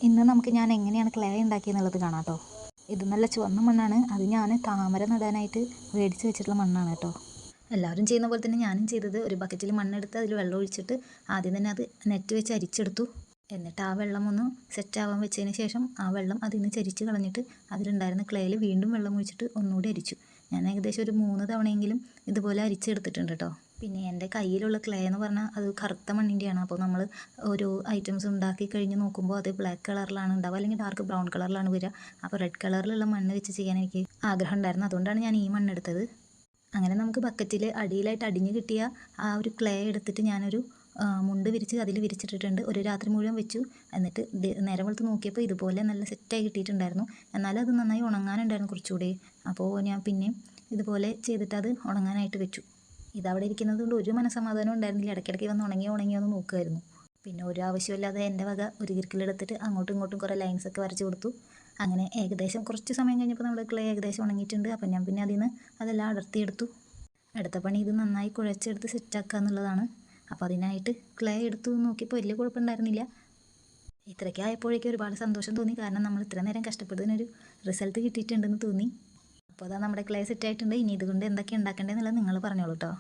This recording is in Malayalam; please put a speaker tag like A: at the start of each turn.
A: ഇന്ന് നമുക്ക് ഞാൻ എങ്ങനെയാണ് ക്ലേ ഉണ്ടാക്കിയെന്നുള്ളത് കാണാം കേട്ടോ. ഇത് നല്ല ചുവന്ന മണ്ണാണ്. അത് ഞാൻ താമര നടാനായിട്ട് മേടിച്ച് വെച്ചിട്ടുള്ള മണ്ണാണ് കേട്ടോ. എല്ലാവരും ചെയ്യുന്ന പോലെ തന്നെ ഞാനും ചെയ്തത്, ഒരു ബക്കറ്റിൽ മണ്ണെടുത്ത് അതിൽ വെള്ളം ഒഴിച്ചിട്ട് ആദ്യം തന്നെ അത് നെറ്റ് വെച്ച് അരിച്ചെടുത്തു. എന്നിട്ട് ആ വെള്ളം ഒന്ന് സെറ്റ് ആവാൻ വെച്ചതിന് ശേഷം ആ വെള്ളം അതിൽ നിന്ന് ചരിച്ച് കളഞ്ഞിട്ട് അതിലുണ്ടായിരുന്ന ക്ലേയിൽ വീണ്ടും വെള്ളം ഒഴിച്ചിട്ട് ഒന്നുകൂടി അരിച്ചു. ഞാൻ ഏകദേശം ഒരു 3 തവണയെങ്കിലും ഇതുപോലെ അരിച്ചെടുത്തിട്ടുണ്ട് കേട്ടോ. പിന്നെ എൻ്റെ കയ്യിലുള്ള ക്ലേ എന്ന് പറഞ്ഞാൽ അത് കറുത്ത മണ്ണിൻ്റെയാണ്. അപ്പോൾ നമ്മൾ ഒരു ഐറ്റംസ് ഉണ്ടാക്കി കഴിഞ്ഞ് നോക്കുമ്പോൾ അത് ബ്ലാക്ക് കളറിലാണ് ഉണ്ടാവുക, അല്ലെങ്കിൽ ഡാർക്ക് ബ്രൗൺ കളറിലാണ് വരിക. അപ്പോൾ റെഡ് കളറിലുള്ള മണ്ണ് വെച്ച് ചെയ്യാൻ എനിക്ക് ആഗ്രഹം ഉണ്ടായിരുന്നു. അതുകൊണ്ടാണ് ഞാൻ ഈ മണ്ണെടുത്തത്. അങ്ങനെ നമുക്ക് ബക്കറ്റിൽ അടിയിലായിട്ട് അടിഞ്ഞ് കിട്ടിയ ആ ഒരു ക്ലേ എടുത്തിട്ട് ഞാനൊരു മുണ്ട് വിരിച്ച് അതിൽ വിരിച്ചിട്ടിട്ടുണ്ട്. ഒരു രാത്രി മുഴുവൻ വെച്ചു. എന്നിട്ട് നേരം വെളുത്ത് നോക്കിയപ്പോൾ ഇതുപോലെ നല്ല സെറ്റായി കിട്ടിയിട്ടുണ്ടായിരുന്നു. എന്നാലും അത് നന്നായി ഉണങ്ങാനുണ്ടായിരുന്നു കുറച്ചുകൂടി. അപ്പോൾ ഞാൻ പിന്നെയും ഇതുപോലെ ചെയ്തിട്ട് അത് ഉണങ്ങാനായിട്ട് വെച്ചു. ഇതവിടെ ഇരിക്കുന്നത് കൊണ്ട് ഒരു മനസ്സമാധാനം ഉണ്ടായിരുന്നില്ല. ഇടയ്ക്കിടയ്ക്ക് വന്ന് ഉണങ്ങിയോ എന്ന് നോക്കുമായിരുന്നു. പിന്നെ ഒരു ആവശ്യമില്ലാതെ എൻ്റെ വക ഒരു കിർക്കിലെടുത്തിട്ട് അങ്ങോട്ടും ഇങ്ങോട്ടും കുറേ ലൈൻസൊക്കെ വരച്ച് കൊടുത്തു. അങ്ങനെ ഏകദേശം കുറച്ച് സമയം കഴിഞ്ഞപ്പോൾ നമ്മുടെ ക്ലേ ഏകദേശം ഉണങ്ങിയിട്ടുണ്ട്. അപ്പം ഞാൻ പിന്നെ അതിൽ നിന്ന് അതെല്ലാം അടർത്തിയെടുത്തു. അടുത്ത പണി ഇത് നന്നായി കുഴച്ചെടുത്ത് സെറ്റാക്കുക എന്നുള്ളതാണ്. അപ്പോൾ അതിനായിട്ട് ക്ലേ എടുത്തു നോക്കിയപ്പോൾ വലിയ കുഴപ്പമുണ്ടായിരുന്നില്ല. ഇത്രയ്ക്ക് ആയപ്പോഴേക്കും ഒരുപാട് സന്തോഷം തോന്നി. കാരണം നമ്മൾ ഇത്ര നേരം കഷ്ടപ്പെട്ടതിനൊരു റിസൾട്ട് കിട്ടിയിട്ടുണ്ടെന്ന് തോന്നി. അപ്പോൾ അതാ നമ്മുടെ ക്ലേ സെറ്റായിട്ടുണ്ട്. ഇനി ഇതുകൊണ്ട് എന്തൊക്കെ ഉണ്ടാക്കേണ്ടതെന്നുള്ളത് നിങ്ങൾ പറഞ്ഞോളൂ കേട്ടോ.